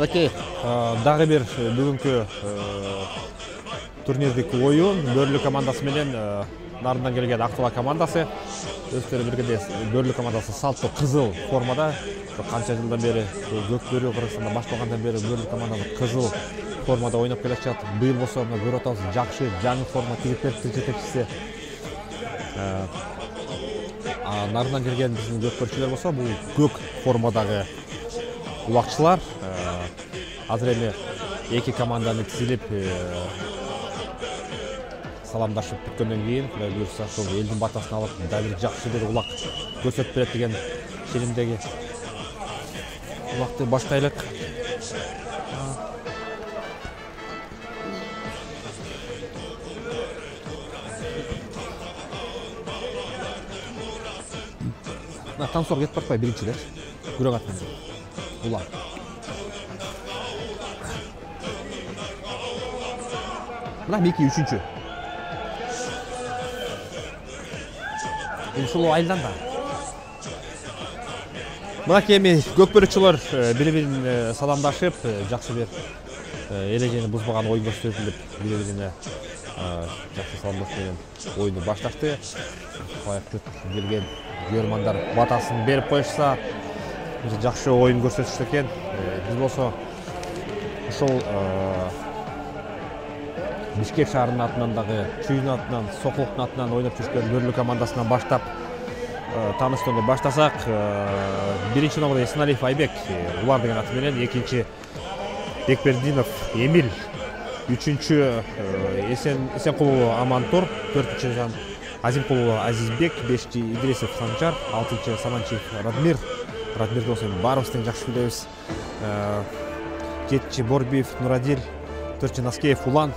Мынакей дагы бир бүгүнкү турнирдик оюн Бөрлү командасы менен Нарындан келген Актала командасы. Өздөрү биргеде Бөрлү командасы салттуу кызыл формада. Канча жылдан бери Көкбөрү Кыргызстанда башталгандан бери Бөрлү командасы кызыл формада ойноп келе жатат. Быйыл болсо көрүп атабыз, жакшы жаңы форма тигип берипти жетекчиси. Нарындан келген биздин көкбөрчүлөр болсо бул көк формадагы улакчылар. Азыр эми эки команданы тизилип саламдашып бүткөндөн кийин Кудай буйрса ошол элдин батасын алып дагы бир жакшы бир улак көрсөтүп берет деген ченемдеги улакты баштайлык. Танцор кетип барпай биринчилер. Күрөк атынан. Улам. Мына Мики үчүнчү. Ушул айылдан да. Мына кеми көкбөрүчүлөр бири-бирин саламдашып, жакшы бир эрежени бузбаган оюн көрсөтүлүп, бири-бирине жакшы саламдашып менен оюнду башташты. Келген көрөрмандар батасын берип коюшса, жакшы оюн көрсөтүштү экен. Биз болсо ошол Бишкек шаарынын атынан дагы, Чүйүн атынан, Сокулуктун атынан ойноп жүргөн Бөрлү командасынан баштап тааныштырууну баштасак, биринчи номерде Эсеналиев Айбек Улар деген аты менен, экинчи Бекбердинов Эмил, үчүнчү Эсенкулов Амантур, төртүнчү Азимкулов Азизбек, бешинчи Идрисов Санжар, алтынчы Саманчиев Радмир. Радмирди болсо баарыбыз жакшы билебиз. Жетинчи Борбиев Нурадил, 4-чі Наскеев Улан,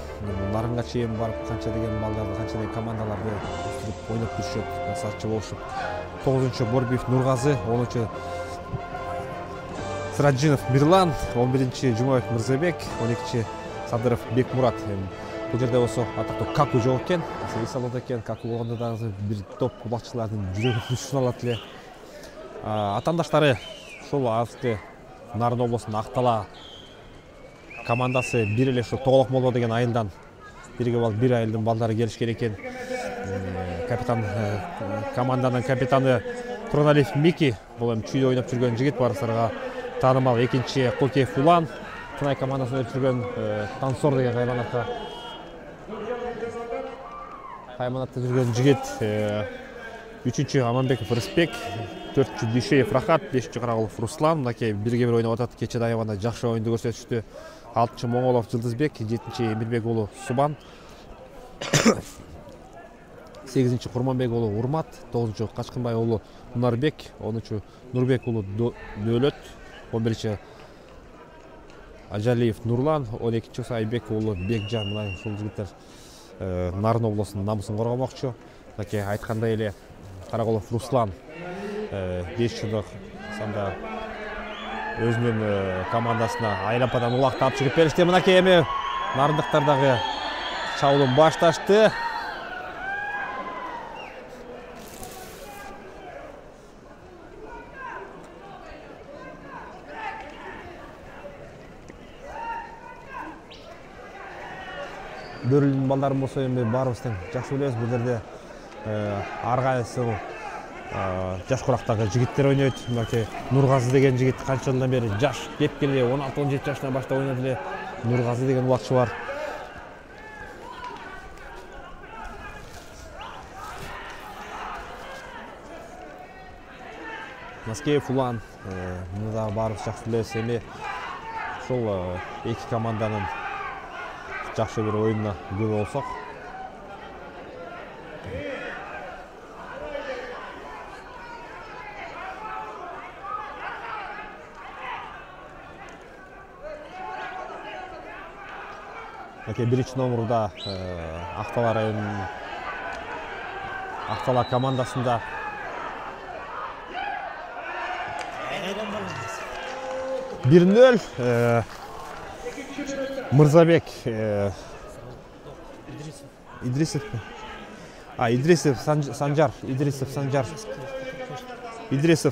Нарынга чейин барып, канча деген балдарды, канча деген командаларды өстүрүп ойноп жүрүшөт, насаатчы болушуп. 9-чы Борбиев Нургазы, 10-чы Сираджинов Мирлан, 11-чи Жумаев Мырзабек, 12-чи Садыров Бекмурат. Бул жерде болсо атактуу Каку жок экен, эс алат экен. Каку болгондо дагы бир топ улакчылардын жүрөгүн түшүн алат эле. Атаандаштары ушул азыркы Нарын облусунун Актала командасы бир эле ушу Тоголок Молдо деген айылдан бирге болуп, бир айылдын балдары келишкен экен. Капитан команданын капитаны Тураналиев Мики, бул эми Чүйдө ойноп жүргөн жигит, баарыңыздарга таанымал. Экинчи Кулкеев Улан, Тынай командасын ойноп жүргөн Тансор деген кайманатта жүргөн жигит. Үчүнчү Аманбеков Рыспек, 4-чү Дүйшеев Рахат, 5-чү Карагулов Руслан. Мынакей бирге бир ойноп атат. Кече аябанда жакшы оюнду көрсөтүштү. 6-чы Моңолов Жылдызбек, 7-чи Эмирбек уулу Субан, 8-чи Курманбек уулу Урмат, 9-чу Качкынбай уулу Мунарбек, 10-чу Нурбек уулу Нөлөт, 11-чи Ажалиев Нурлан, 12-чи Айбек уулу Бекжан. Мына ушул жигиттер Нарын облусунун намысын коргомокчу. Мынакей айткандай эле Карагулов Руслан 5 жылдык санда өзүнүн командасына айлампадан улак таап чыгып беришти. Мынакей эми нарындыктар дагы чабуулун башташты. Бөрлүнүн балдарын болсо эми баарыбыз жакшы билебиз. Бул жерде ар кайсы жаш курактагы жигиттер ойнойт. Мынакей Нургазы деген жигит канча жылдан бери жаш кеп келе 16-17 жашынан баштап ойноп эле. Нургазы деген улакчы бар. Наскеев Улан, муну дагы баарыбыз жакшы билебиз. Эми ушул эки команданын жакшы бир оюнуна күбө болсок, биринчи номурда Актала районунун Актала командасында 1-0 Мырзабек Идрисов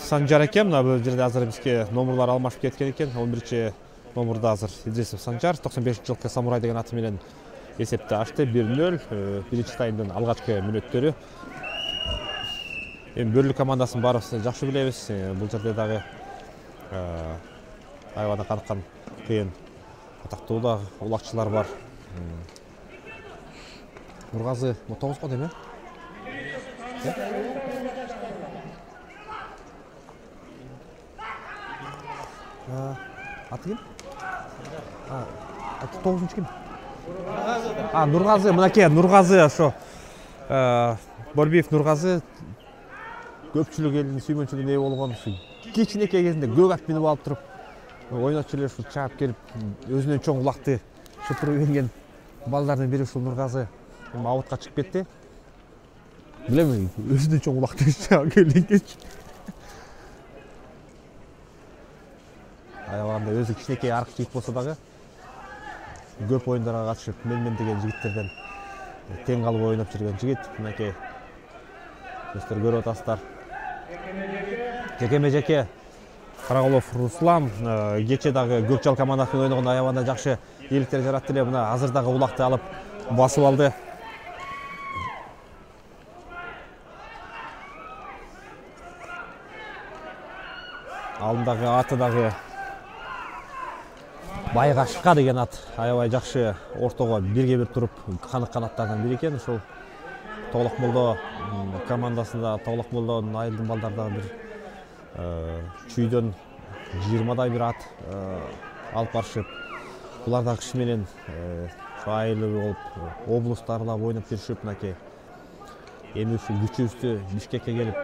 Санжар экен. Мына бул жерде азыр бизге номерлар алмашып кеткен экен. 11-чи номурда азыр Идрисов Санжар 95-жылкы Самурай деген аты менен эсепти ачты. 1-0 биринчи таймдын алгачкы мүнөттөрү. Эми Бөрлүк командасын баарыбыз жакшы билебиз. Бул жерде дагы аябай каныккан кыйын атактуу улакчылар бар. Нургазы 9 деме? Аты ким? 9-чу ким? Нургазы, мынакей Нургазы ошо Борбиев Нургазы көпчүлүк элдин сүймөнчүлүгүнө ээ болгон кичинекей кезинде көк ат минип алып туруп ойнотчу эле ушул чаап келип өзүнөн чоң улакты шыпырып үйрөнгөн балдардын бири ушул Нургазы абытка чыгып кетти. Билем, өзүнөн чоң улакты чаап келгенчи. Аябаганда өзү кичинекей аркы жигит болсо дагы көп оюндарга катышып, мен деген жигиттерден тең калып ойноп жүргөн жигит. Мынакей өстөр көрүп атасыздар. Жеке Караголов Руслан кече дагы Көкчал командасымен ойногондо аябаганда жакшы ийгиликтер жаратты эле. Мына азыр дагы улакты алып басып алды. Алдындагы аты дагы Байгашка деген ат. Аябай жакшы ортого бирге бир туруп каныккан аттардан бири экен. Ушул Тоголок Молдо командасында Тоголок Молдонун айылдын балдардагы бир чүйдөн 20дай бир ат алып барышып, булар да кыш менен айылы болуп, облустарлап ойноп жүрүшүп, мынакей эми ушул күчүбүздү Бишкекке келип,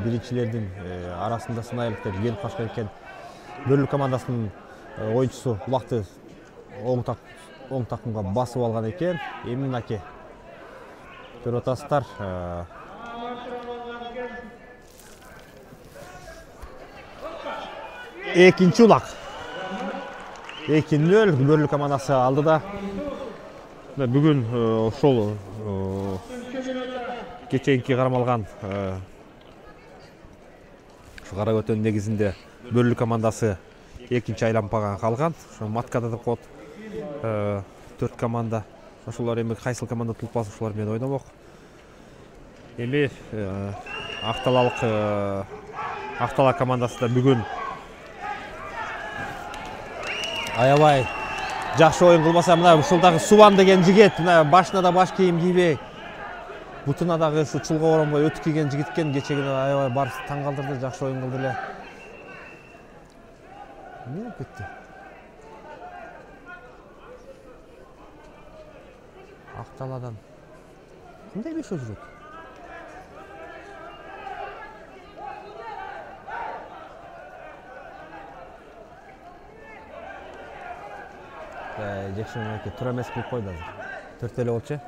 биринчилердин арасында сынайлык деп келип калышкан экен. Бөрлүк командасынын оюнчусу улакты оң такымга басып алган экен. Эми мынакей көрүп атасыздар. Экинчи улак. 2-0 Бөрлүк командасы алдыда. Бүгүн ошол кеченки кармалган кара көтөнүн негизинде Бөрлүк командасы экинчи айлампага калган. Ошо маткада деп коет. 4 команда. Ошолор эми кайсыл команда утулуп калса ошолор менен ойномок. Эми Актала командасы да бүгүн аябай жакшы оюн кылбаса, мына ушул дагы Субан деген жигит, мына башына да баш кийим кийбей, бутуна дагы ушу чулга оронбой өтүк кийген жигит экен. Кечеги аябай барыбыз таң калтырды, жакшы оюн кылды эле. Эмне болуп кетти? Акталадан кандай бешөө жүрөт? Жекшен тура эмес кылып койду азыр. 4 эле болчу.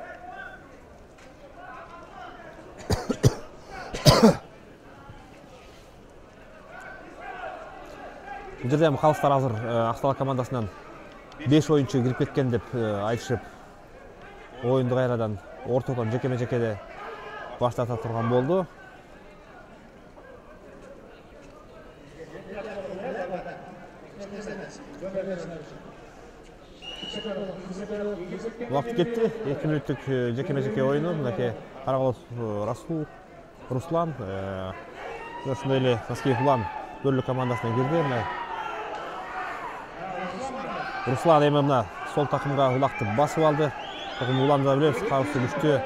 Бул жерде эми калыстар азыр Актала командасынан 5 оюнчу кирип кеткен деп айтышып, оюнду кайрадан ортодон жекеме-жекеде баштата турган болду. Убакыт кетти. 2 мүнөттүк жеке-жеке оюну. Мынакей Караголов Руслан, ошондой эле Наскиев Улан Бөрлүк командасына кирди. Руслан эми мына сол такымга улакты басып алды. Уланды да билебиз, кабысы күчтүү.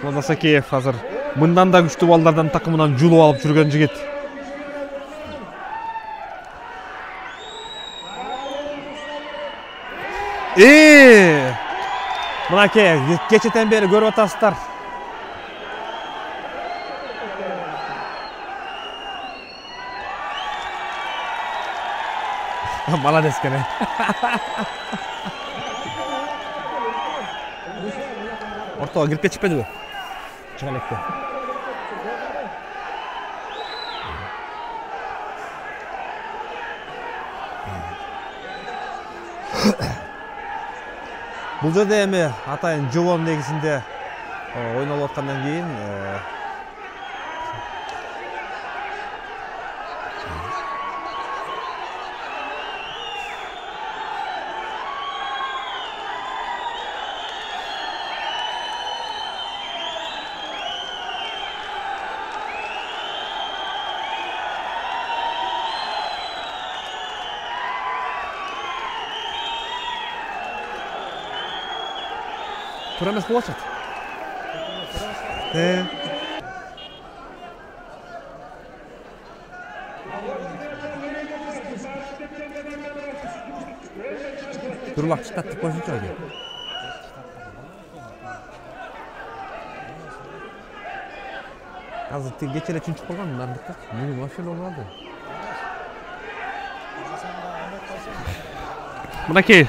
Насакеев азыр мындан да күчтүү балдардан такымынан жулуп алып жүргөн жигит. Мынакей кечетен бери көрүп атасыздар. Молодец кene. Ортого кирип кетишпедиби? Чыга электи. Бул жерде эми атайын жобонун негизинде ойнолуп аткандан кийин Туура эмес болуп атат. Durulak çıtat деп қойсыншы age. Азыр тиги кече эле чүнчүп калган мындыкка. Бүгүн вообще болмады. Мынакей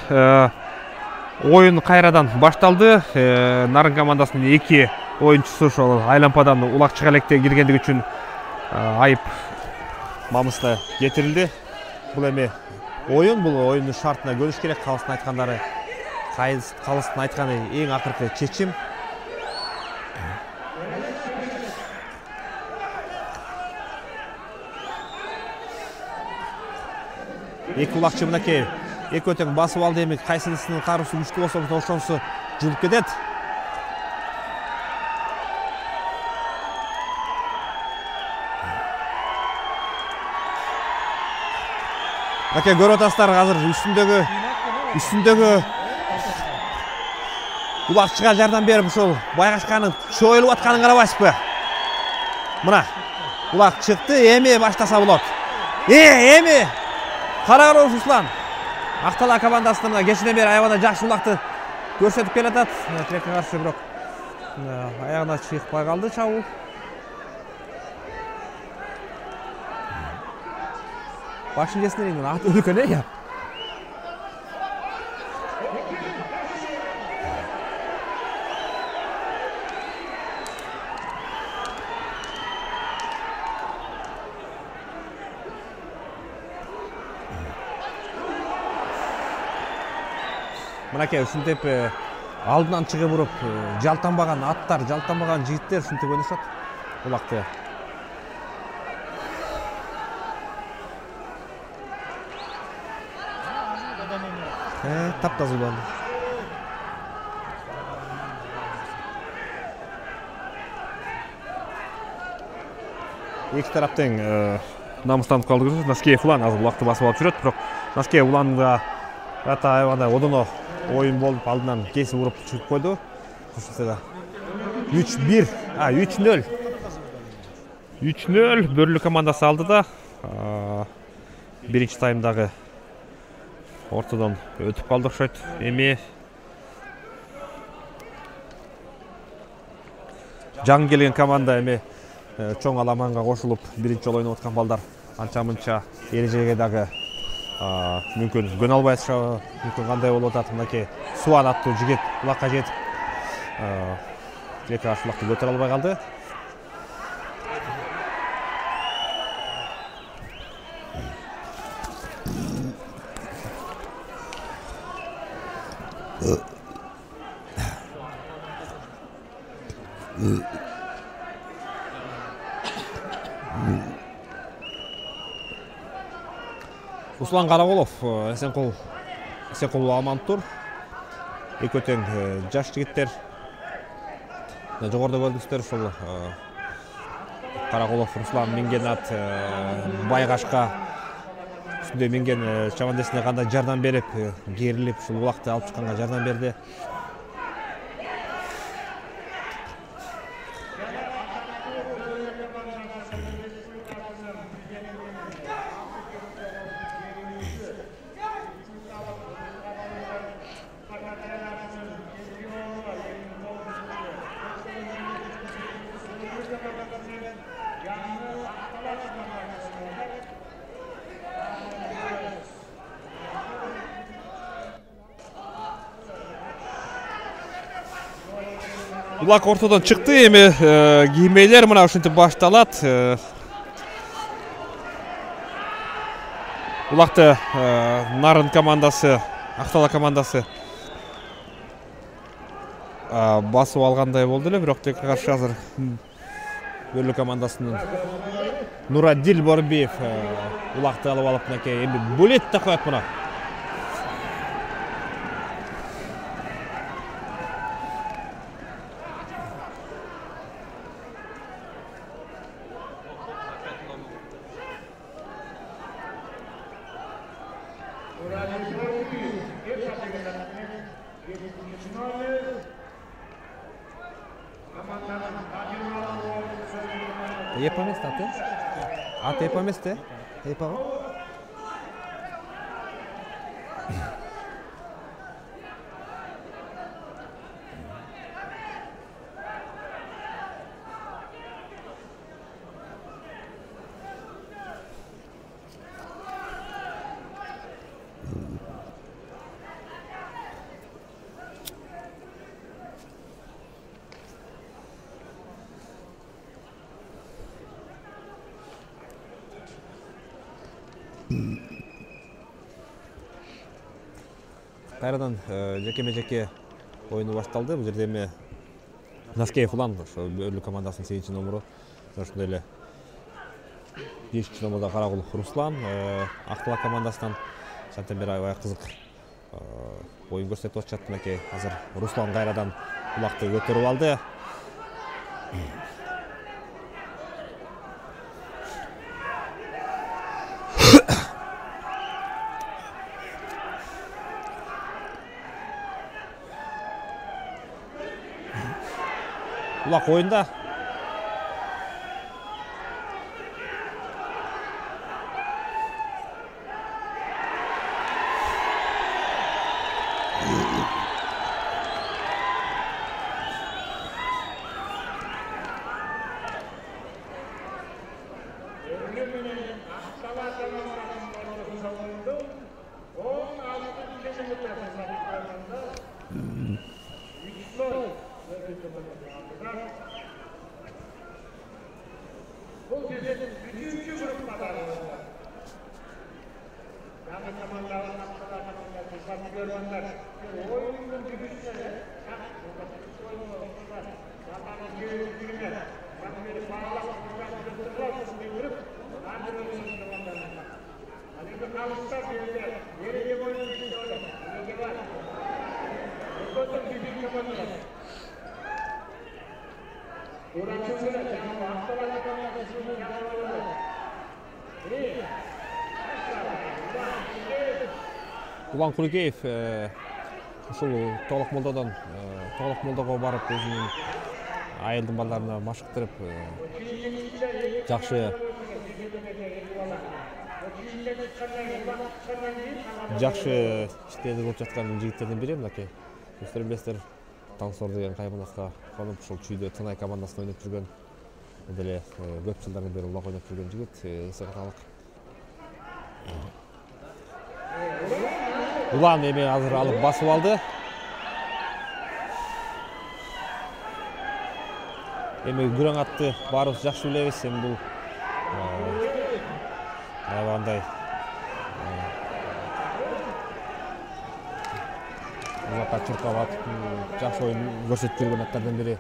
ойын кайрадан башталды. Нарын командасынын 2 oyuncusu ошол айлампадан улак чыга электе киргендиги үчүн айып мамысына жетирилди. Бул эми ойын, бул oyunun шартына көрүш керек. Калысын айткандары, калысын айтканы эң акыркы чечим. Эки улакчы мынакей эки өтөң басып алды. Эми кайсынысынын каруусу күчтүү болсо ошонусу жылып кетет. Мынакей көрүп атасыздар, азыр үстүндөгү улакчыга жардам берип ушул Байгашканын чоюлуп атканын карабайсызбы? Мына улак чыкты, эми баштаса болот. Эми караңыз Руслан. Актала командасынын мына кечинен бери аябаган жакшы улакты көрсөтүп келатат. Тилекке каршы бирок аягына чыкпай калды чабуул. Başın kesine at ölüke ne ya? Мынакей ушинтип алдынан чыгып уруп жалтанбаган аттар, жалтанбаган жигиттер ушинтип ойношот. Улакты. Таптазы уланды. Эки тараптың намыстанып калды. Наскеев улан азыр улакты басып алып жүрөт, бирок Наскеев уланга ата аябаганда одоно ойын болуп алдынан кесип уруп чыгып койду. Кошулса 3-1, 3-0. 3-0 Бөрлү командасы алды да. Биринчи таймдагы ортодон өтүп калды окшойт. Эми жаңы келген команда эми чоң аламанга кошулуп биринчи жолу ойноп аткан балдар анча-мынча эрежеге дагы мүмкүн көнө албайт, мүмкүн кандай болуп атат. Мынакей Суан аттуу жигит улакка жетип тилекке каршы улакты көтөрө албай калды. Руслан Каракулов, Эсенкул Алмантур. Эки өтөң жаш жигиттер. Жогоруда көрдүңүздөр ушул Каракулов Руслан минген ат Байгашка үстүндө минген чабандесине кандай жардам берип, керилип ушул улакты алып чыкканга жардам берди. Улак ортодон чыкты, эми киймейлер мына ушинтип башталат. Улакты Нарын командасы, Актала командасы басып алгандай болду эле, бирок тилекке каршы азыр Бөрлү командасынын Нураддил Борбиев улакты алып алып, мынакей эми булет да коет мына. Епа эмес аты? Аты Епа эмес да? Епа го? Кайрадан жеке-жеке ойыны башталды. Бұл жерде эми Наскеев Улан, ошо Бөрлүк командасынын 8 номеру. Ошондой эле 5 номерда Карагул Руслан, Актала командасынан шанттан бери аябай кызык ойын көрсөтүп атышат мынакей. Азыр Руслан кайрадан улакты көтөрүп алды. Улак ойында. Улан Куликеев ушул Тоолок Молдого барып өзүнүн айылдын балдарына машыктырып жакшы иштери болуп жаткан жигиттердин бири мынакей. Өздөрү билесиздер, Таңсор деген кайманаска конуп ушул чүйдө Тынай командасында ойноп жүргөн, деле көп жылдардан бери улак ойноп жүргөн жигит, эсеге салык. Улан эми азыр алып басып алды. Эми күрөң атты баарыбыз жакшы билебиз. Эми бул аябагандай улакка чуркап атып жакшы оюн көрсөтүп жүргөн аттардан бири.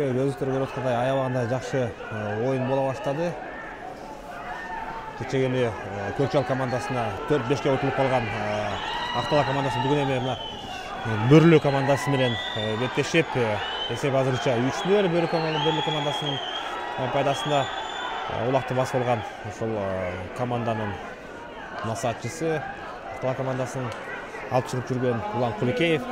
Өзүлөр көрүп аткандай аябагында жакшы оюн боло баштады. Кечеги эми Көкчал командасына 4-5ке утулуп калган Актала командасы бүгүн эми мына Бөрлүк командасы менен беттешип, эсеп азырынча 3-0 Бөрлүк командасынын пайдасына улакты басып алган ошол команданын насаатчысы Актала командасын алып чыгып жүргөн Улан Куликеев.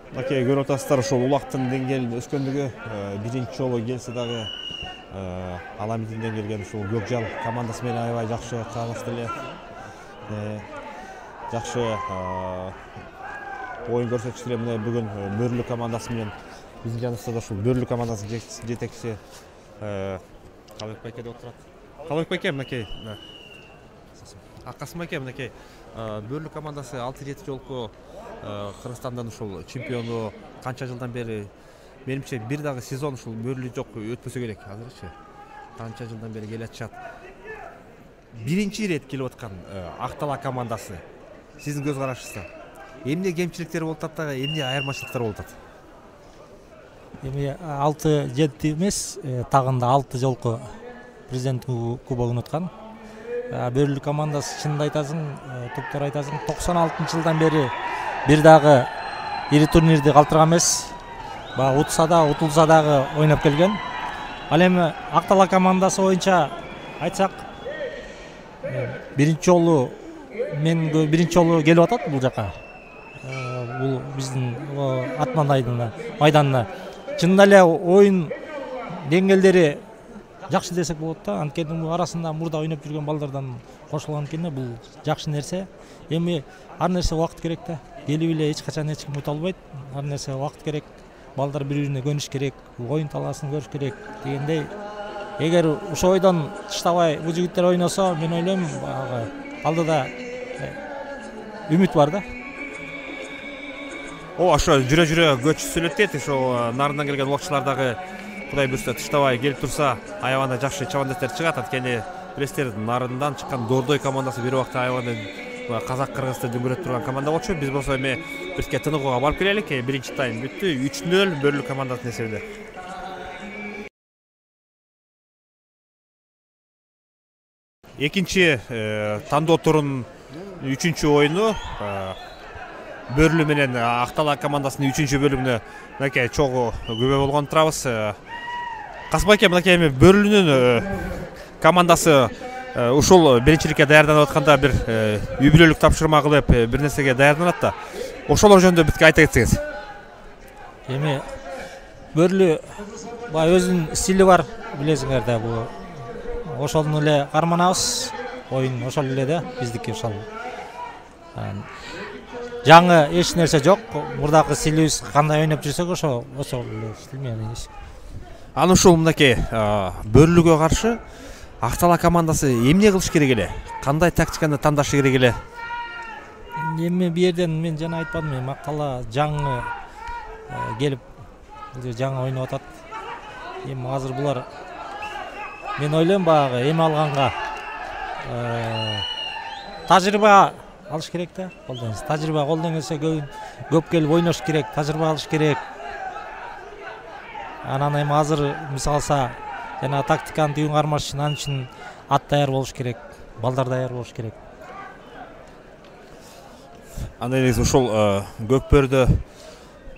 Мынакей көрүп атасыздар, ошол улактын деңгээлин өскөндүгү биринчи жолу келсе дагы Аламидинден келген ушул Көкжал командасы менен аябай жакшы кааныштуу эле жакшы оюн көрсөтүштү эле. Мына бүгүн Бөрлүк командасы менен биздин жаныбызда да ушул Бөрлү командасынын жетекчиси Калыбек байке деп отурат. Калыбек байке, мынакей Касым байке, мынакей Бөрлү командасы 6-7 жолку Кыргызстандан ушул чемпиону канча жылдан бери, менимче бир дагы сезон ушул Бөрлү жок өтпөсө керек азырчы. Канча жылдан бери келе атышат. Биринчи ирет келип аткан Актала командасы. Сиздин көз карашыңызда эмне кемчиликтери болуп атат да эмне айырмачылыктар болуп атат? Эми 6-7 эмес, тагында 6 жолку президенттик кубогун уткан. Бөрлү командасы чынында айтасың, топтор айтасың, 96-жылдан бери бир дагы ири турнирди калтырган эмес. Баягы утса да, утулса дагы ойноп келген. Ал эми Актала командасы боюнча айтсак, биринчи жолу келип атат бул жака. Бул биздин Атман майданына. Чынында эле оюн деңгээлдери жакшы десек болот да. Анткени бул арасында мурда ойноп жүргөн балдардан кошулган экен, бул жакшы нерсе. Эми ар нерсе убакыт керек да. Келип эле эч качан эч ким ута албайт. Ар нерсе убакыт керек. Балдар бири-бирине көнүш керек, оюн талаасын көрүш керек дегендей. Эгер ошол ойдон тыштабай бул жигиттер ойносо, мен ойлойм, алдыда үмүт бар да. Ошо жүрө көч сүйлөтөт, ошо нарынан келген окчулар дагы Кудай буйрса тыштабай келип турса, аябаганда жакшы чабандеттер чыгат. Анткени билесиздер, нарындан чыккан Дордой командасы бир убакта аябаганда казак кыргызды дүңгүрөтүп турган команда болчу. Биз болсо эми бирке тыныгууга барып келелик. Биринчи тайм бүттү. 3-0 Бөрлү командасынын эсебинде. Экинчи тандоо турунун 3-чү оюну Бөрлү менен Актала командасынын 3-чү бөлүгүнө мынакей чогуу күбө болгон турабыз. Касым байке, мынакей эми Бөрлүнүн командасы ушул биринчиликке даярданып атканда бир үй бүлөлүк тапшырма кылып бир нерсеге даярданат да. Ошолор жөнүндө бизге айта кетсеңиз. Эми Бөрлү баягы өзүнүн стили бар, билесиңер да, бул ошону эле карманабыз. Оюн ошол эле да, биздики ошол. Жаңы эч нерсе жок. Мурдагы стилибиз кандай ойноп жүрсөк, ошол эле стилмен. Аны ушул мынакей Бөрлүгө каршы Актала командасы эмне кылыш керек эле? Кандай тактиканы тандашы керек эле? Эми бу жерден мен жана айтпадым, эми Актала жаңы келип, жаңы ойноп атат. Эми азыр булар, мен ойлойм, баягы эми алганга тажрыйба алыш керек да. Тажрыйба колдон келсе көп келип ойнош керек, тажрыйба алыш керек. Анан эми азыр мисал алса, жана тактиканы түйүн кармаш үчүн ан үчүн ат даяр болуш керек, балдар даяр болуш керек. Андай эле ушул Көкбөрдө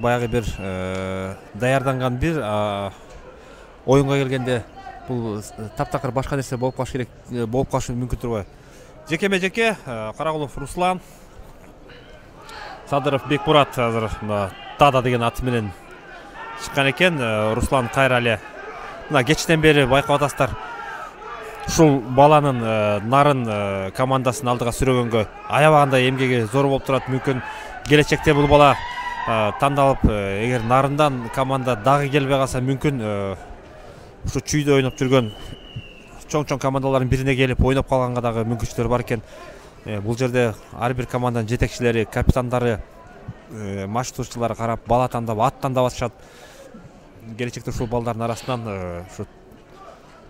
баягы бир даярданган бир оюнга келгенде бул таптакыр башка нерсе болуп калыш керек, болуп калышы мүмкүн турбайбы? Жеке Карагулов Руслан, Садыров Бекмурат азыр Тада деген аты менен чыккан экен. Руслан кайра эле мына кечтен бери байкап атасыздар. Ушул баланын нарын командасын алдыга сүрөгөнгө аябаганда эмгеги зор болуп турат. Мүмкүн келечекте бул бала тандалып, эгер нарындан команда дагы келбей калса, мүмкүн ушу чүйдө ойноп жүргөн чоң командалардын бирине келип ойноп калганга дагы мүмкүнчүлүктөр бар экен. Бул жерде ар бир команданын жетекчилери, капитандары, машыктоочулары карап, бала тандап, ат тандап атышат. Келечекте ушул балдардын арасынан ушу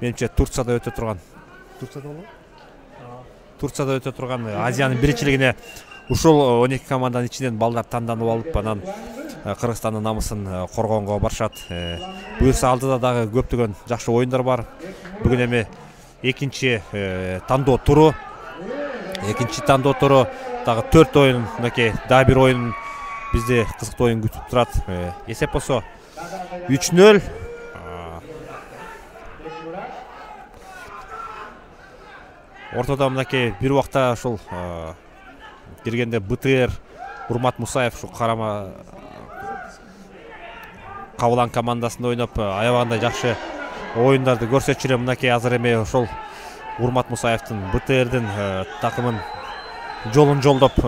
менимче Турцияда өтө турган Азиянын биринчилигине ушул 12 команданын ичинен балдар танданып алып, анан Кыргызстандын намысын коргоонго барышат. Буюрса алдыда дагы көптөгөн жакшы оюндар бар. Бүгүн эми экинчи тандоо туру дагы 4 оюн, мынакей дагы бир оюн бизди кызыктуу оюн күтүп турат. Эсеп болсо 3-0. Ортодо мынакей бир убакта ушул киргенде БТР Урмат Мусаев ушу карама Кабылан командасында ойноп аябагында жакшы оюндарды көрсөтүп жүрөм. Мынакей азыр эми ошол Урмат Мусаевдин БТРдин такымын жолун жолдоп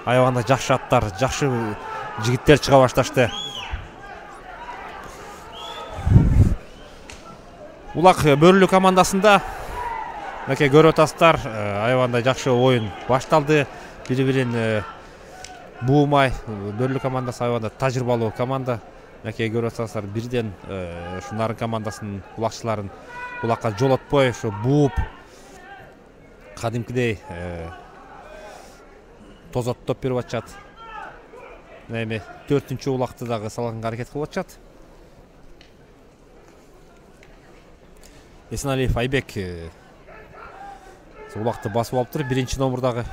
аябагында жакшы аттар, жакшы жигиттер чыга башташты. Улак Бөрүлүү командасында мынакей көрүп атасыздар, аябандай жакшы оюн башталды. Бири-бирин буумай, Бөрүлүү командасы аябандай тажрыйбалуу команда. Мынакей көрүп атасыздар, бирден ушу Нарын командасынын улакчыларын улакка жолотпой, ушу бууп кадимкидей тозоттоп берип атышат. Эми 4-чү улакты дагы салганга аракет кылып атышат. Эсеналиев Айбек улакты басып алыптыр, 1-чи номурдагы.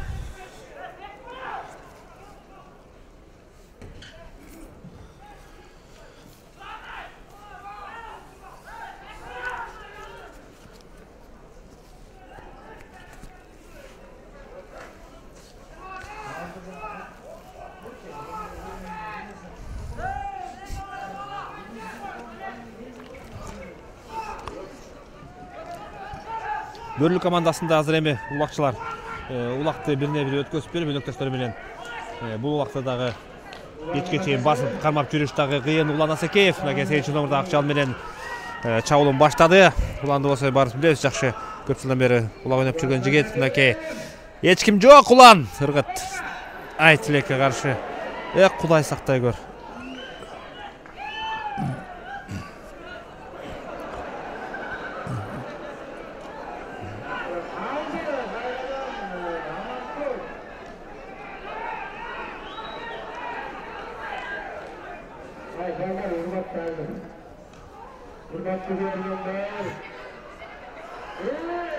Бөрүлүү командасында азыр эми улакчылар улакты бирине-бири өткөзүп берип, өнөктөштөрү менен бул улакты дагы кечке чейин басып кармап жүрүш дагы кыйын. Улан Асекеев мынакей 8-чи номурдагы акчал менен чабуулун баштады. Уланды болсо баарыбыз билебиз, жакшы көп жылдан бери улак ойноп жүргөн жигит. Мынакей эч ким жок, Улан ыргыт. Ай, тилекке каршы. Кудай сактай көр.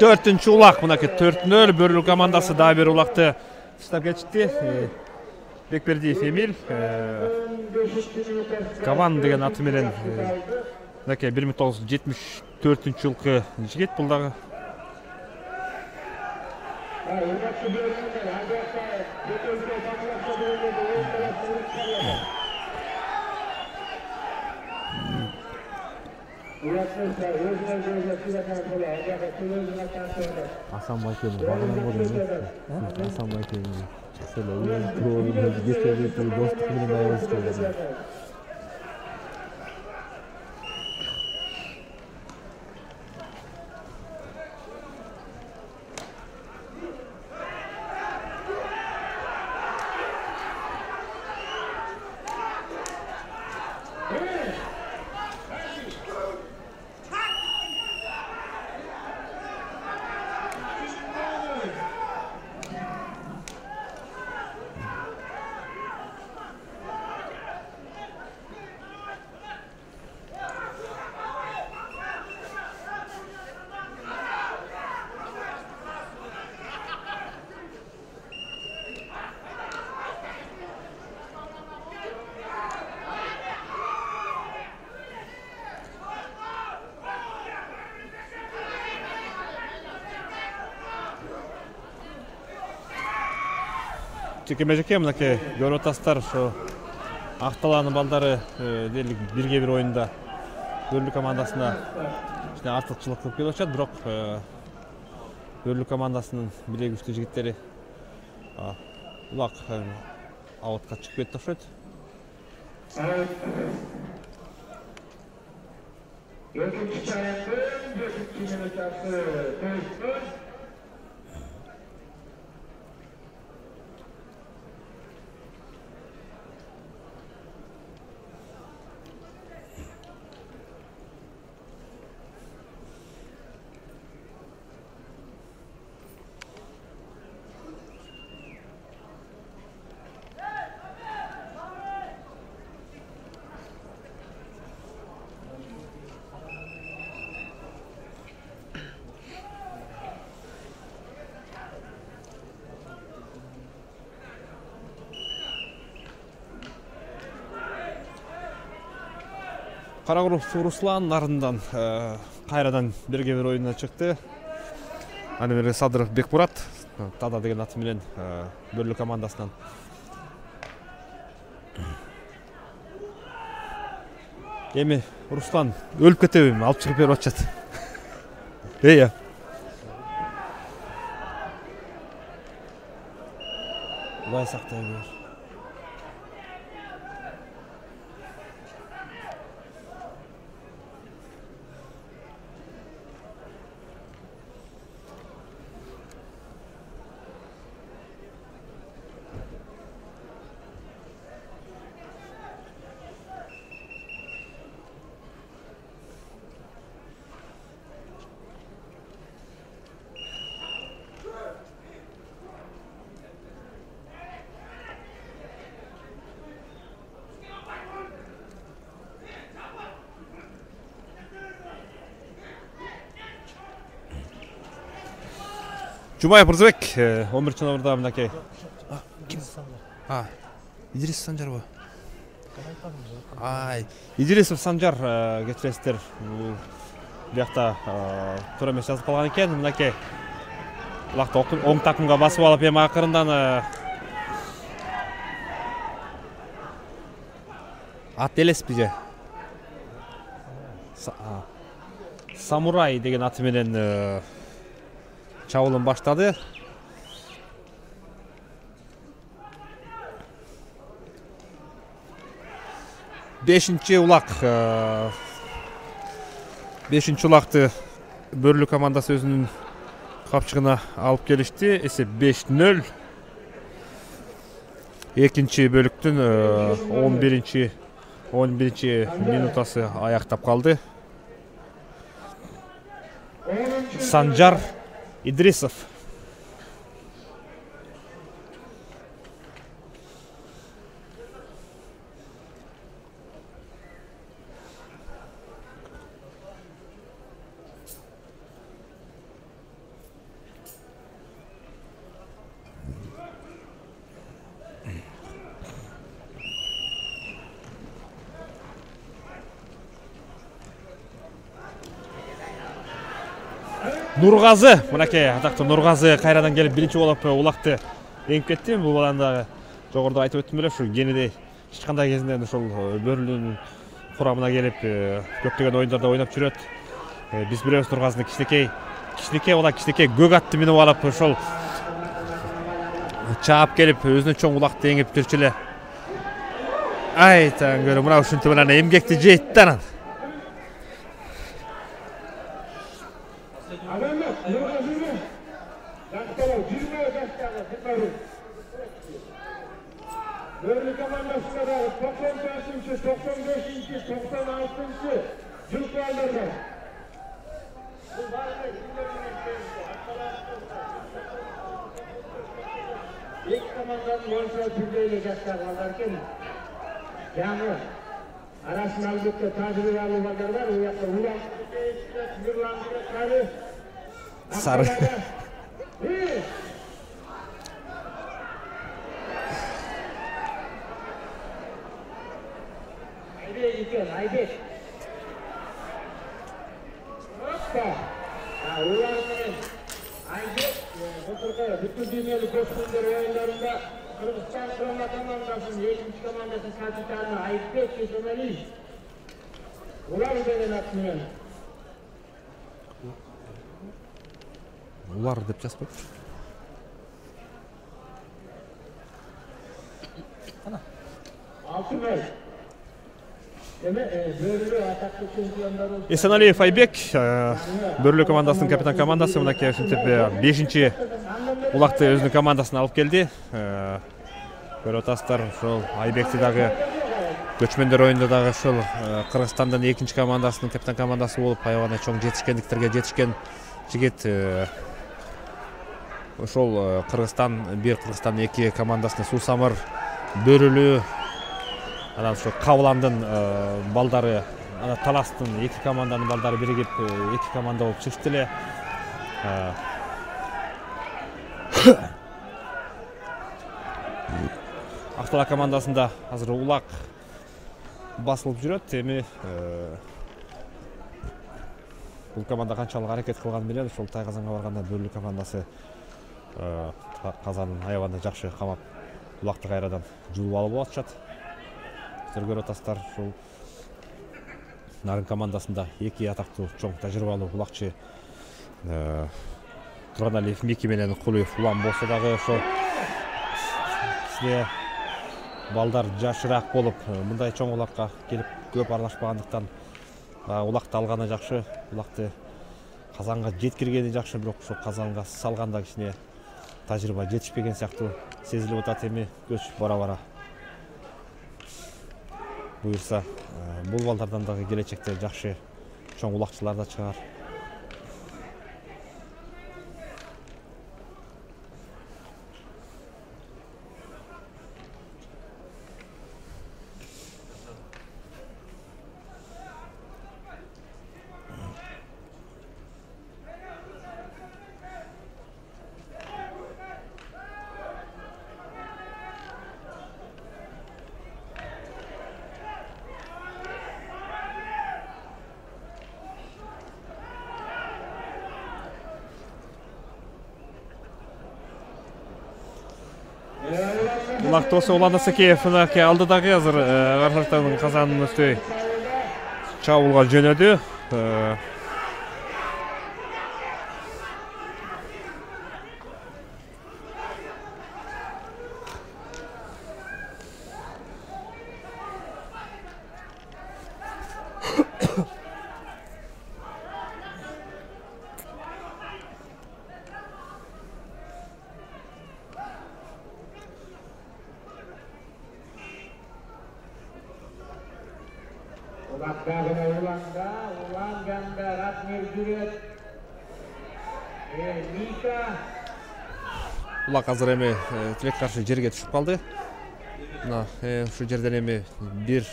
Dördüncü ulak, mınaki 4-0 Börülүү командасы daha bir ulakты çıtap geçti. Bekberdiyev Emil Kavan деген аты менен мынакей 1974-жылкы жигит бул дагы. Hasan Baykel'in bağlanan golünü Hasan Baykel'in çıksayla oyun kurulunu geçirdiği dostluk bilen ayağınızı söyledi. Çekemeyecek mınaki görüp atasızlar şu Ақталанын балдары дерлик бирге бир оюнда Бөрүлүү командасына артыкчылык кылып келип атышат, бирок Бөрүлүү командасынын биле күчтүү жигиттери улак аутка чыгып кетти окшойт. Карагуров Руслан Нарындан кайрадан бирге бир оюнuna чыкты. Аны бери Садыров Бекмурат Тада деген аты менен Бөрүлүү командасынан. Эми Руслан өлүп кетеби, алып чыгып берип атышат. Эйе. Кудай сактай бер. Жумаев Мырзабек 11 номерда мынакей. Идрис Санжар бу. Идрисов Санжар кетиресиздер. Биякта туура эмес жазып калган экен. Мынакей. Булакта оң такымга басып алып эми акырындан ат элеспи же? Самурай деген аты менен чабуулун баштады. Бешинчи улакты Бөрүлүү командасы өзүнүн капчыгына алып келишти. Эсеп 5-0. Экинчи бөлүктүн 11 минутасы аяктап калды. Санжар Идрисов. Нургазы, мынакей атактуу Нургазы кайрадан келип биринчи болуп улакты эңип кетти. Бул баланы дагы жогоруда айтып өттүм эле, ушу генидей эч кандай кезинен ошол Бөрүлүүнүн курамына келип көптөгөн оюндарда ойноп жүрөт. Биз билебиз Нургазыны кичинекей көк атты минип алып ошол чаап келип өзүнө чоң улакты эңип жүрчү эле. Айтаң көрө мына ушинтип анан эмгекти жейт да анан. Börülü komandasında da 95-95, 96 yıl puanlarında. İlk komandanın Montreal Türkiye'yle yaşlarlarken yani arasında elbette tacirli alımlar var. O yakta Ulan Türkiye'ye sınırlandırı Sarı. Haydi. Hoppa. Ulanmayın. Haydi. Bütün dünyada koşkundur oyunlarında Kırgızistan Kroma komandasının 7. komandası kapitanı Ayıpbek Kesemeli. Ular denen atmıyor. Ular деп жазбайт. Алтынай. Эсеналиев Айбек, Бөрүлүү командасынын капитан командасы мынакей ушинтип 5-чи улакты өзүнүн командасына алып келди. Көрүп атасыздар, ошол Айбекти дагы көчмөндөр оюнда дагы ошол Кыргызстандын 2-чи командасынын капитан командасы болуп аябай чоң жетишкендиктерге жетишкен жигит. Ошол Кыргызстан 1, Кыргызстан 2 командасына Суусамыр, Бөрүлүү, анан ошо Кабыландын балдары, анан Таластын 2 команданын балдары биригип 2 команда болуп чыгышты эле. Актала командасында азыр улак басылып жүрөт. Эми бул команда канчалык аракет кылган менен ошол Тайказанга барганда Бөрүлүү командасы Казанын аябай жакшы камап улакты кайрадан жулуп алып атышат. Сіздер көріп атасыздар, ошол Нарын командасында 2 атактуу чоң тажрыйбалуу улакчы Тураналиев Мики менен Кулуев улам болсо дагы ошо сизде балдар жашыраак болуп, мындай чоң улакка келип көп аралашпагандыктан улакты алганы жакшы, улакты Казанга жеткиргени жакшы, бирок ошо Казанга салганда кичине тажрыйба жетишпеген сыяктуу сезилип атат. Эми көч бара-бара буюрса, бул балдардан дагы келечекте жакшы чоң улакчылар да чыгар. Улактосы Улан Исакеев алдыдагы азыр каршылаштардын казанын үстү чабуулга жөнөдү. Ulan ganda Ratmir Juret, Mika. Улак азыр эми тилек каршы жерге түшүп калды. Мына ушу жерден эми бир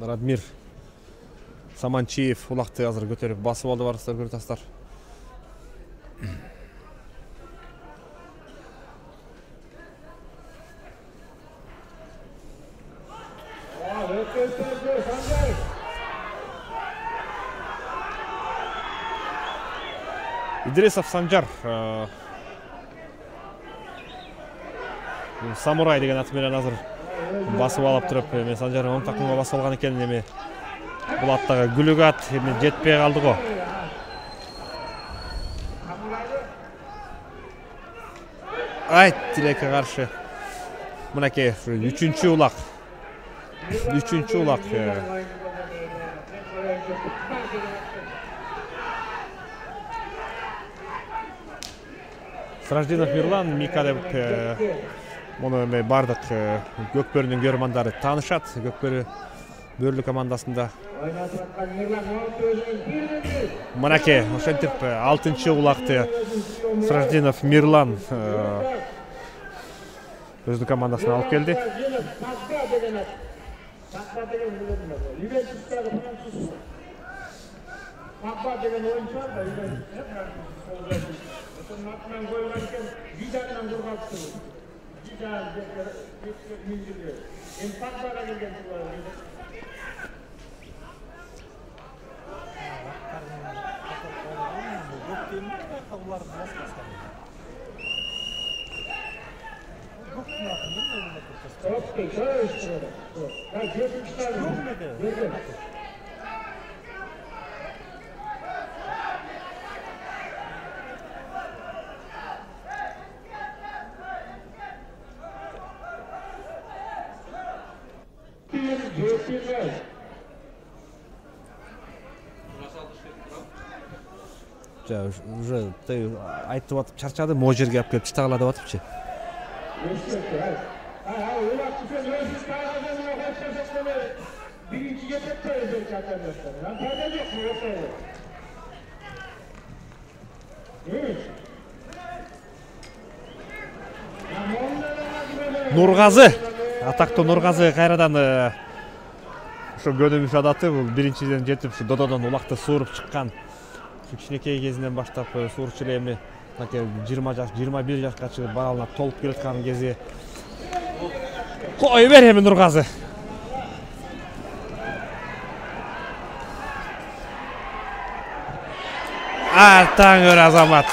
Радмир Саманчиев улакты азыр көтөрүп басып алды, барсыздар көрүп атасыздар. Идрисов Санжар Самурай деген аты менен азыр басып алып туруп, мен Санжар оң такымга басып алган экен, эми бул аттагы күлүк ат эми жетпей калды го. Айт тилекке каршы. Мынакей 3-чү улак. 3-чү улак. Сраждинов Мирлан, Мика деп муну бардык Көкбөрүнүн көрөрмандары таанышат. Көкбөрү бөрлүү командасында. Мынакей ошентип 6-чы улакты Сраждинов Мирлан өздүк командасына алып келди. Уже айтып атып чарчады, могу жерге алып келип чытагыла деп атыпчы. Нургазы, атактуу Нургазы кайрадан ошо көнүмүш адаты, бул биринчиден жетип ушу дододон улакты сууруп чыккан. Кичинекей кезинен баштап суурчу эле эми 20 жаш, 21 жашка чыгып баралына толуп келаткан кези. Кой бер эми Нургазы. Таңыр Азамат.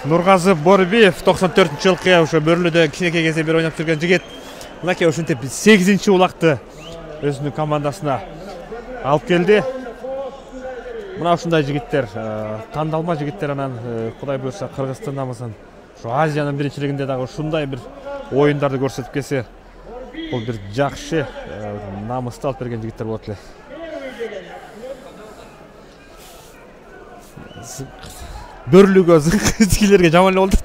Нургазы Борбиев 94-жылкы ошо Бөрлүдө кичинекей кезде бир ойноп жүргөн жигит. Мынакей ушинтип 8-чи улакты өзүнүн командасына алып келди. Мына ушундай жигиттер, тандалма жигиттер, анан Кудай буйрса Кыргызстан намысын ушу Азиянын биринчилигинде дагы ушундай бир оюндарды көрсөтүп келсе, бул бир жакшы намысты алып берген жигиттер болот эле. Бөрлүгө зыкилерге жаман эле болду.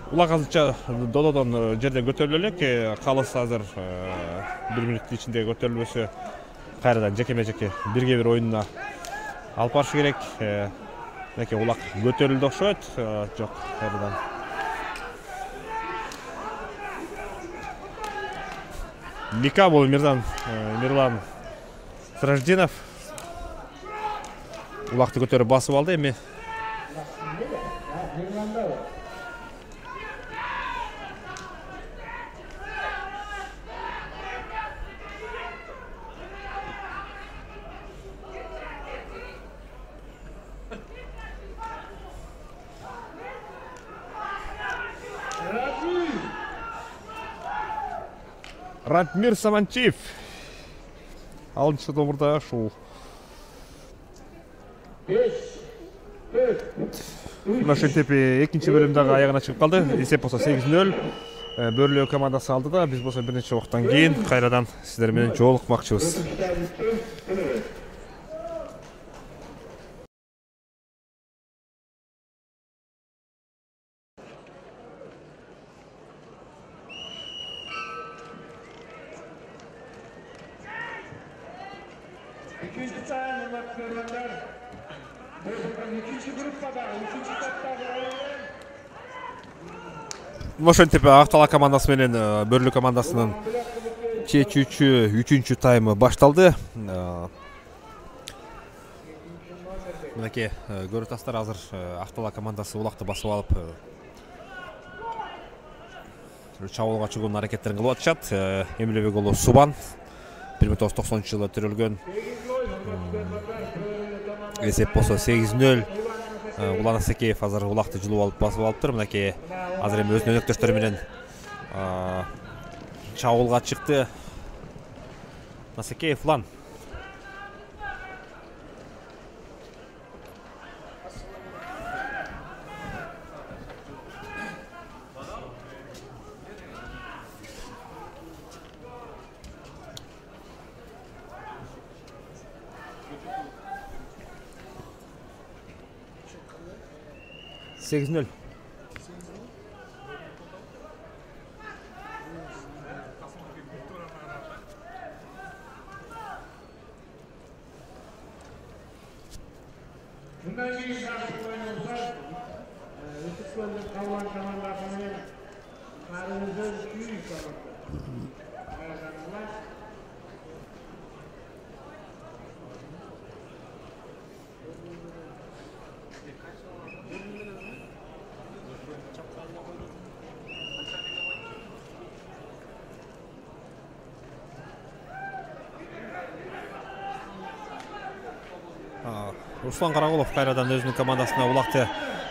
Улак азырча дододон жерден көтөрүлө элек. Калысы азыр 1 мүнөттүн ичинде көтөрүлбөсө кайрадан жекеме-жеке 1-1 оюнуна алып барышы керек. Мынакей улак көтөрүлдү окшойт. Жок, кайрадан. Мика бул Мирлан Сраждинов. Улакты көтөрүп басып алды эми. Ратмир Саманчиев. Алынчы домурда ушул. Ошентип экинчи бөлүмдөгү аягына чыгып калды. Эсеп болсо 8-0. Бөрлөө командасы алды да, биз болсо бир нече убакыттан кийин кайрадан сиздер менен жолукмакчыбыз. İkinci sayın hürmetli görevliler. İkinci gruppada, üçüncü toptagı oyun. Ошентип Актала командасы менен Бөрлүү командасынын чечүүчү 3-чү таймы башталды. Мынакей көрүп атасыздар, азыр Актала командасы улакты басып алып чабуулга чыгуунун аракеттерин кылып атышат. Эмилебек уулу Субан 1990-жылы төрөлгөн. Эсеп болсо 8-0. Улан Асекеев азыр улакты жылып алып басып алыптыр. Мынакей азыр эми өзүнүн өнөктөштөрү менен чабуулга чыкты. Асекеев Улан. Сегиз-нөл. Bundan keyin yaxshi o'ynasa, o'tib bo'ldi Qavlan komandasi bilan qarimizni kuyish kerak. Руслан Карагулов кайрадан өзүнүн командасына улакты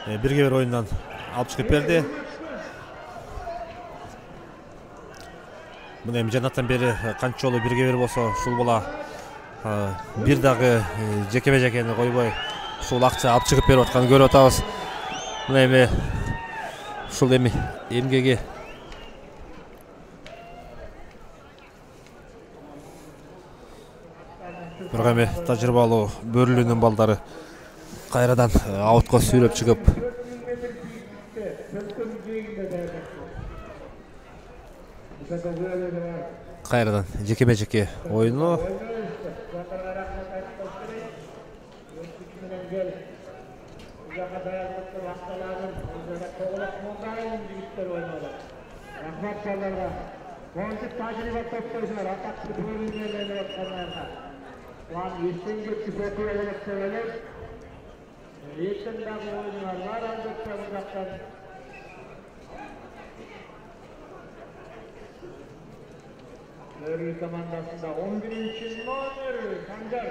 1-1 оюндан алып чыгып берди. Мына эми жанаттан бери канча жолу 1-1 болсо, ушул бала бир дагы жекеме-жекени койбой ушул акча алып чыгып берип атканын көрүп атабыз. Мына эми ушул эмгеги бирок эми тажрыйбалуу Бөрлүүнүн балдары кайрадан аутко сүйрөп чыгып кайрадан жекеме-жеке оюну. Lan yetkince küfetiye olarak seveler. Yetkinden oyunlar elbette uzaktan. Böрлүү komandasında 11. numara Sancar.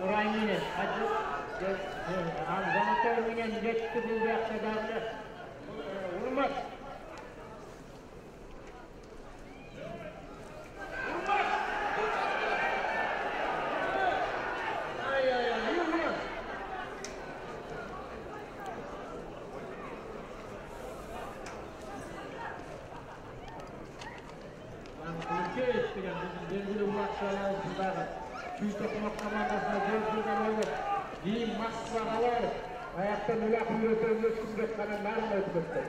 Nuray'ın hacı Zanatoy'un geçti bu yakadağı vurmaz. Ay vurmaz. karşısındaki Tüy Tokumak komandasına görüşürden oynup Deyin Moskva kalay ayaktan ülak üretim ötkümdek kanan narın ötkümdek.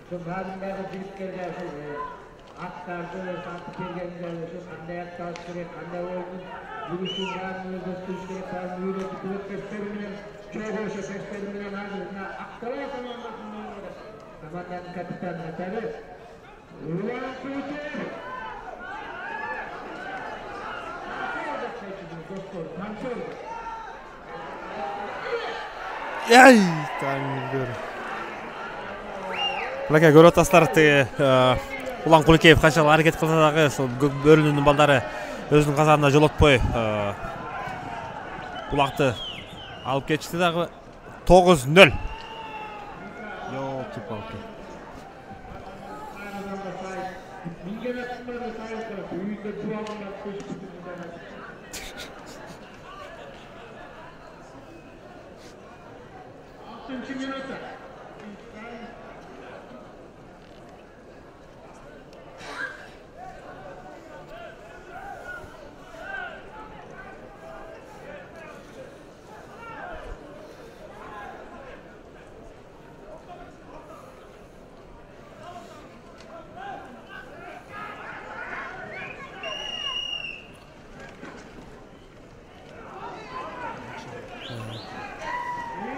Şu kadınları jigitlerge atlardı, satıp kelgenlerdi, şu kanday atlaş gerek, kanday oyunun yürüyüşün yarını gösteriş gerek, bazı yürüyüşü göstermenen, çoğu hoşu göstermenen hazırına Aktalay komandasında oynadı. Komandanın kapitanına tabi. Ulan Kuyucu! Ey, Tanrım. Bulaka көріп атасыздар, Улан Куликеев қаншалық әрекет қылса дағы, сол бөрінінің балдары өзінің қазанына жолатпай Булақты алып кетішті дағы 9-0. Ёлки-палки.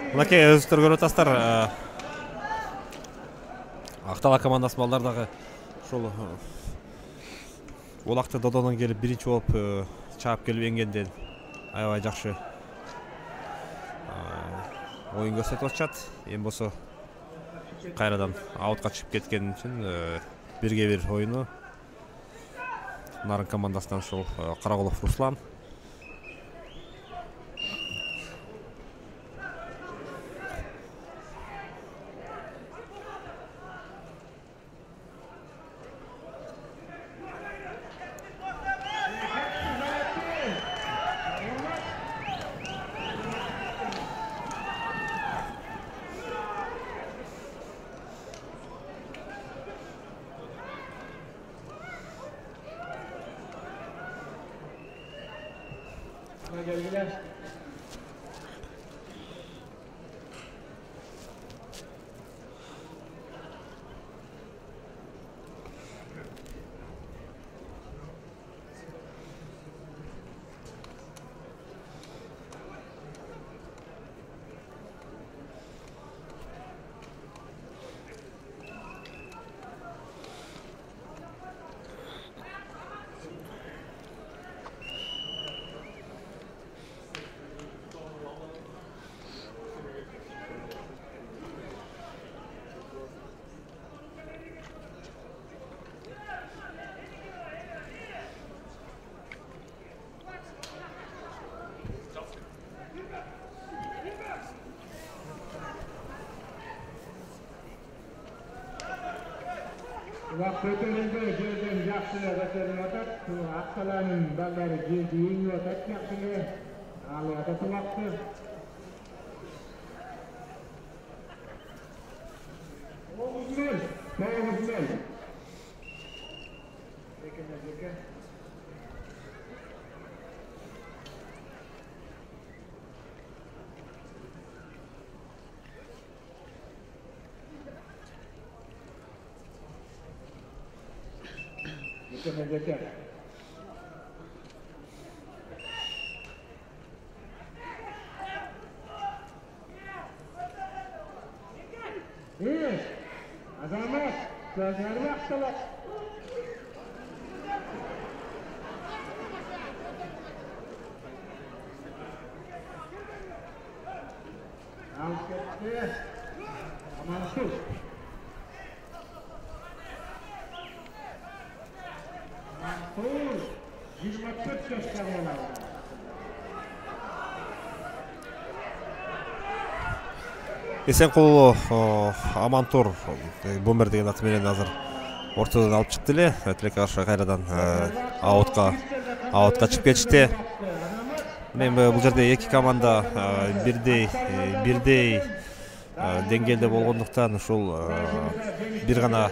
Бұлаке өзістер көріп атасыздар, Ақтала командасы балдардағы шол Олақты додонан келіп бірінші болып чаап келіп енгенден аябай жақшы ойын көрсетіп отчат. Ең болса қайрадан аутқа шығып кеткен үшін 1-1 ойыны Нарын командасынан шол Қарағұлов Руслан. Vaqt o'tganida yerdan yaxshi bajarayotib, Aqtalarning ballari yerga yengiyotib, yaxshili alayotib vaqti. O'g'izlar. Lekin Azamat, sözleri vaktılar. Alketli, amansız. Amansız, 24 yaşlarına. Есенқұлы Амантур Бомер деген атыменен азыр ортадан алып шықты эле. Тилекке каршы кайрадан аутка чыгып кетишти. Мен бул жерде эки команда бирдей деңгээлде болгондуктан ушул бир гана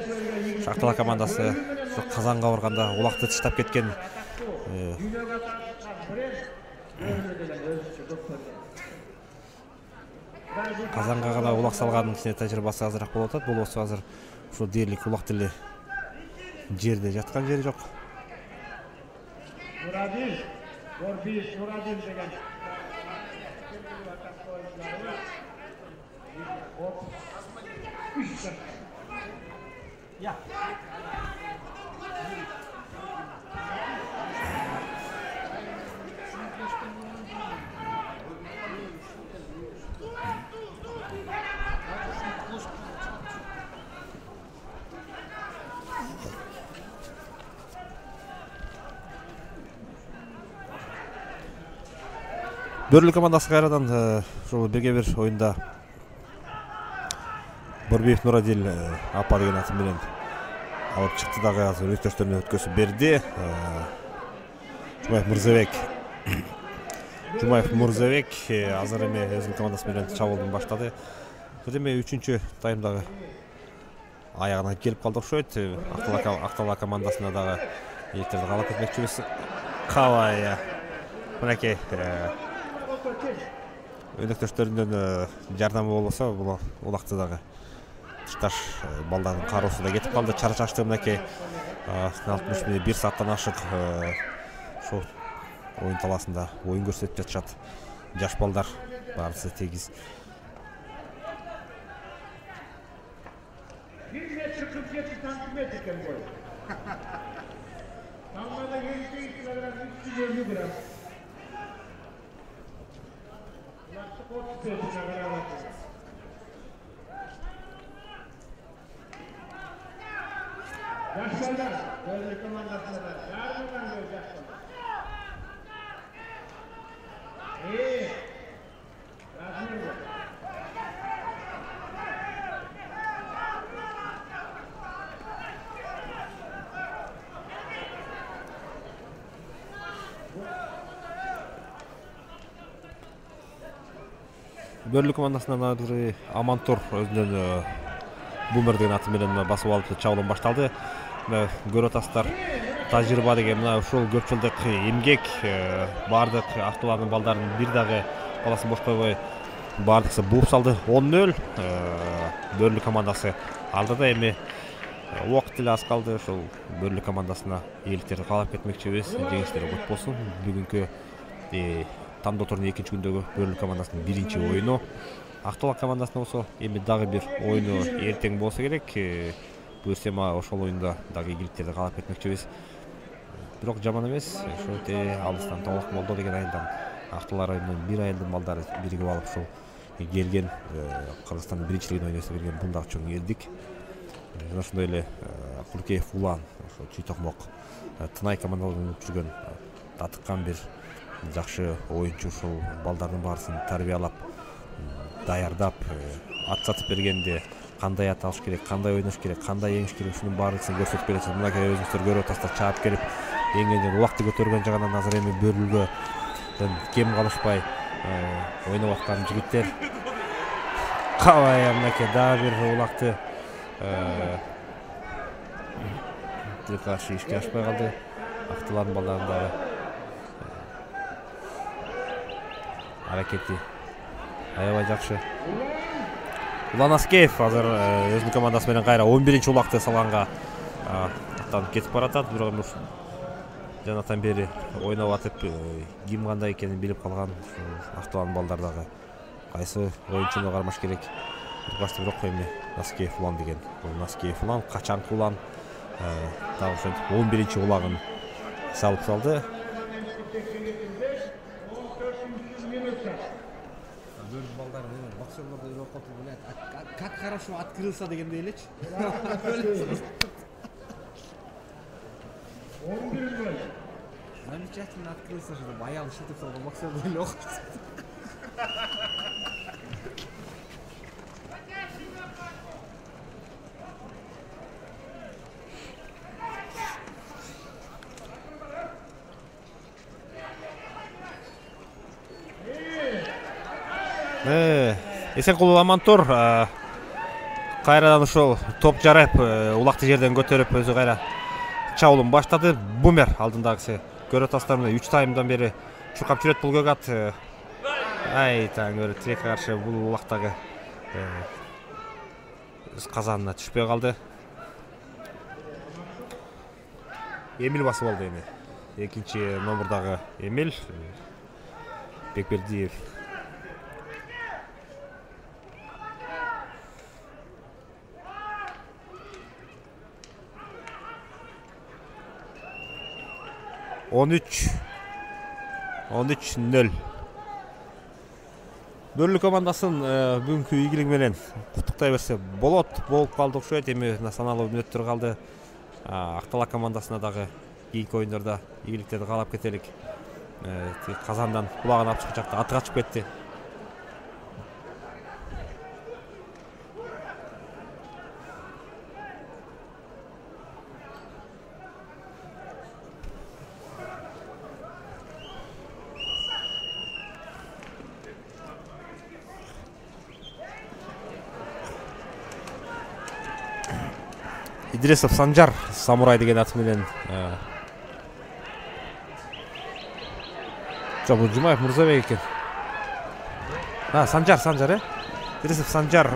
Ақтала командасы Казанга барганда улакты тыштап кеткен. Казанга гана улак салганын кичине тажрыйбасы азыраак болуп атат. Бул болсо азыр ушул дээрлик улак деле жерде жаткан жери жок. Бөрлүк командасы кайрадан ушул бирге бир оюнда Борбиев Нурадил апа деген аты менен алып чыкты дагы азыр өктөштөрүнө өткөзүп берди. Жумаев Мурзабек азыр эми өзүнүн командасы менен чабуулду баштады. Бул эми 3-чү таймдагы аягына келип калды окшойт. Актала командасына дагы ийеттерди каалап кетмекчибиз. Кабай мынакей өнөктөштөрүнөн жардамы болбосо бул улакты дагы тышташ балдардын кароосу да кетип калды. Чарчашты мынакей 60 1 сааттан ашык ошол оюн талаасында оюн көрсөтүп жатышат жаш балдар баарысы тегиз. Yaşlarlar, böyle komandasına da yardım ediyor yaşlarlar. İyi. Yardım ediyor. Бөрлүк командасынан адыры Амантур өзүнүн Бумер деген аты менен басып алып чабуулун башталды. Көрүп атасыздар, тажрыйба деген мына ушул көп жылдык эмгек бардык Актыланын балдарын бир дагы баласын бош койбой бардыксы бууп салды. 10-0 Бөрлүк командасы алдыда. Эми убакыт эле аз калды. Ошол Бөрлүк командасына ийгиликтерди каалап кетмекчибиз. Жеңиштери кут болсун. Бүгүнкү тандоо турунун 2-чи күндөгү Бөрлүк командасынын 1-чи оюну. Актала командасына болсо эми дагы бир оюну эртең болсо керек. Буюрсема ошол оюнда дагы ийгиликтерди каалап кетмекчибиз. Бирок жаман эмес. Ошо алыстан Толок Молдо деген айылдан Актала районунун бир айылдын балдары биригип алып ушул келген Кыргызстандын биринчилигине ойносо келген бул дагы чоң элдик. Жана ошондой эле Кулкеев Улан, ошо Чүй Токмок, Тынай командаларынан жүргөн татыккан бир жакшы оюнчу ушул балдардын баарысын тарбиялап, даярдап, ат сатып бергенде кандай ат алыш керек, кандай ойнош керек, кандай жеңиш керек, ушунун баарын көрсөтүп берет. Мынакей өзүңүздөр көрүп атасыздар, чаап келип эңгенден улакты көтөргөн жагынан азыр эми Бөрлүгө кем калышпай ойноп аткан жигиттер. Кабай мынакей дагы бир улакты каршы ишке ашпай калды. Актыланын балдарындагы аракети аябай жакшы. Улан Аскеев азыр өзүнүн командасы менен кайра 11-чи улакты салганга аттанып кетип баратат. Бирок жанатан бери ойноп атып ким кандай экенин билип калган Актыланын балдардагы кайсы оюнчуну кармаш керек. Башта бирок эми Аскеев Улан деген. Бул Аскеев Улан качанкы Улан дагы ошентип 11-чи улагын салып салды. Боксерлорда үйрөнүп калып билет. Как хорошо открылся дегенде элечи. 11 gol. Замечательно открылся, чтобы аял шытып салган боксерлор эле окуп. Эсенкулов Амантур кайрадан ушул топ жарап улакты жерден көтөрүп өзү кайра чабуулун баштады. Бумер алдындагысы көрө атасыздар мына 3 таймдан бери чуркап жүрөт бул Көгат. Ай, таң көрө тилекке каршы бул убактагы казанына түшпөй калды. Эмил басып алды эми. Экинчи номердагы Эмил Бекбердиев. On üç 0. Бөрлү командасын бүгүнкү ийгилиги менен куттуктай берсе болот. Болуп калды окшойт. Эми саналуу мүнөттөр калды. Актала командасына дагы кийинки оюндарда ийгиликтерди каалап кетелик. Казандан кулагын алып чыкчакта аты качып кетти. Идрисов Санжар, Самурай деген аты менен. Жок, бул Жумаев Мырзабек экен. Санжар, Идрисов Санжар,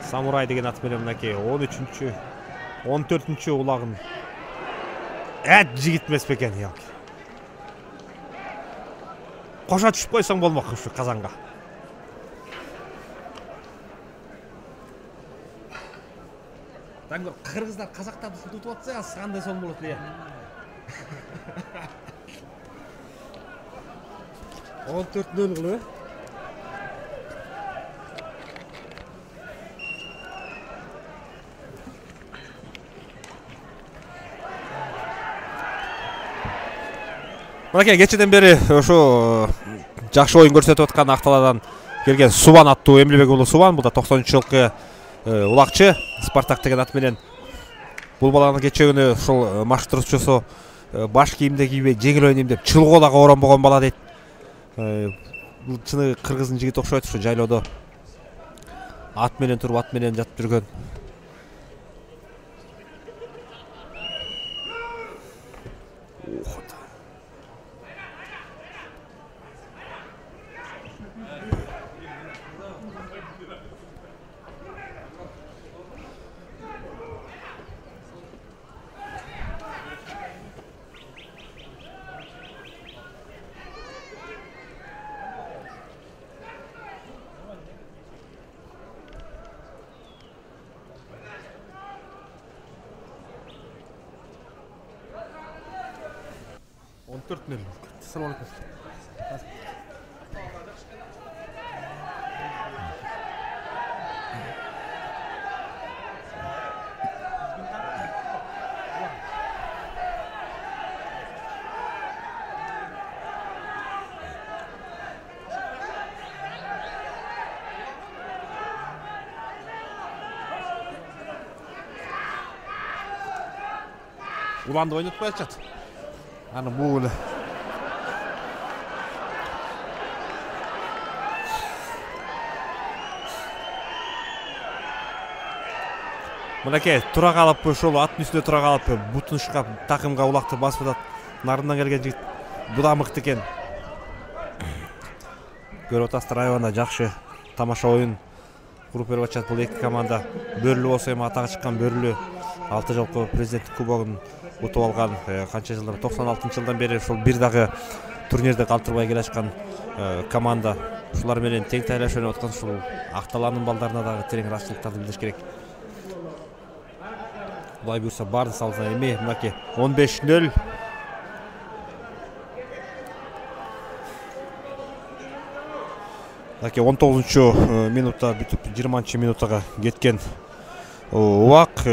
Самурай деген аты менен мынакей 13-чү, 14-чү улагын. Жигит эмес бекен, яки. Кошо түшүп койсоң болмок ушу Казанга. Кыргыздар казактарды сутуп атса, кандай сон болот эле. 14-0 кылып. Мынакей кечеден бери ошо жакшы оюн көрсөтүп аткан Акталадан келген Субан аттуу Эмилбек уулу Субан, бул да 90-жылкы улакчы Спартак деген ат менен. Бул баланын кече күнү ушул машыктыруучусу баш кийимде кийбей жеңил ойнойм деп чылгоодагы оронбогон бала дейт. Бул чыны кыргыздын жигити окшойт, ушу жайлоодо ат менен туруп, ат менен жатып жүргөн. Уланды ойнотпай атышат. Аны бул эле. Мынакей тура калып, ошол аттын үстүнө тура калып, бутун шкап такымга улакты басып атат. Нарынан келген жигит буда мыкты экен. Көрүп атасыздар, аябында жакшы тамаша оюн куруп берип атышат бул эки команда. Бөрлү болсо эми атага чыккан Бөрлү 6 жолку президенттик кубогун утуп алган. Канча жылдар, 96-жылдан бери ушул бир дагы турнирде калтырбай келе жаткан команда. Ушулар менен тең тайлаш ойноп аткан ушул Акталанын балдарына дагы терең ыраазычылыктарды билдириш керек. Булай буюрса баарын салса эми мынакей 15-0. Мынакей 19-чу минутта бүтүп 20-чы минуттага кеткен убак.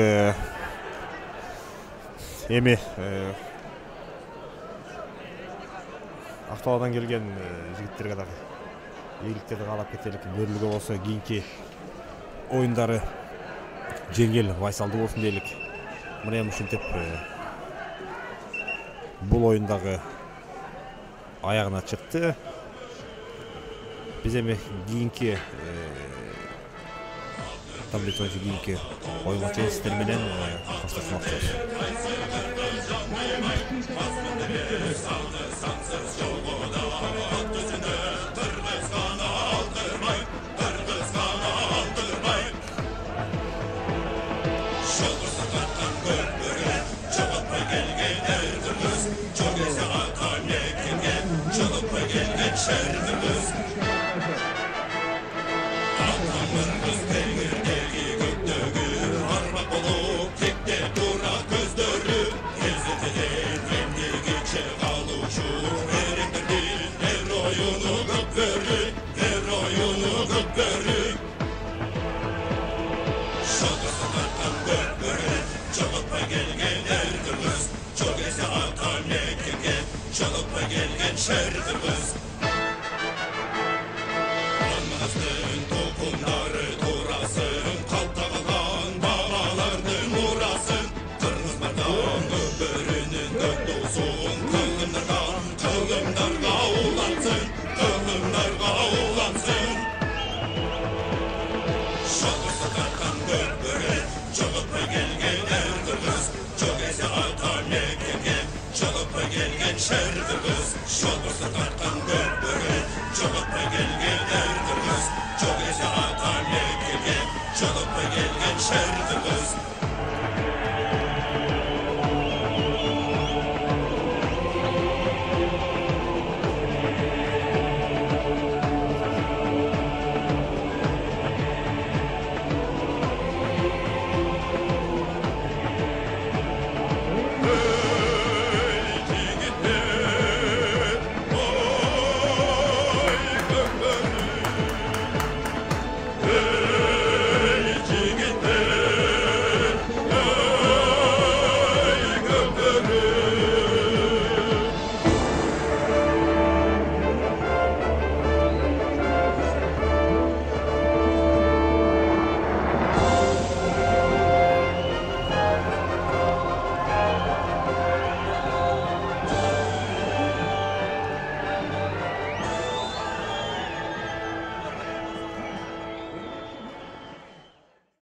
Эми Акталадан келген жигиттерге дагы ийгиликтерди каалап кетелик. Бөрлүгө болсо кийинки оюндары жеңил, вайсалдуу болсун дейлик. Мына эми ушинтип бул оюндагы аягына чыкты. Биз эми кийинки таблицасы кийинки оюнга чейин сиздер менен коштошмокчубуз.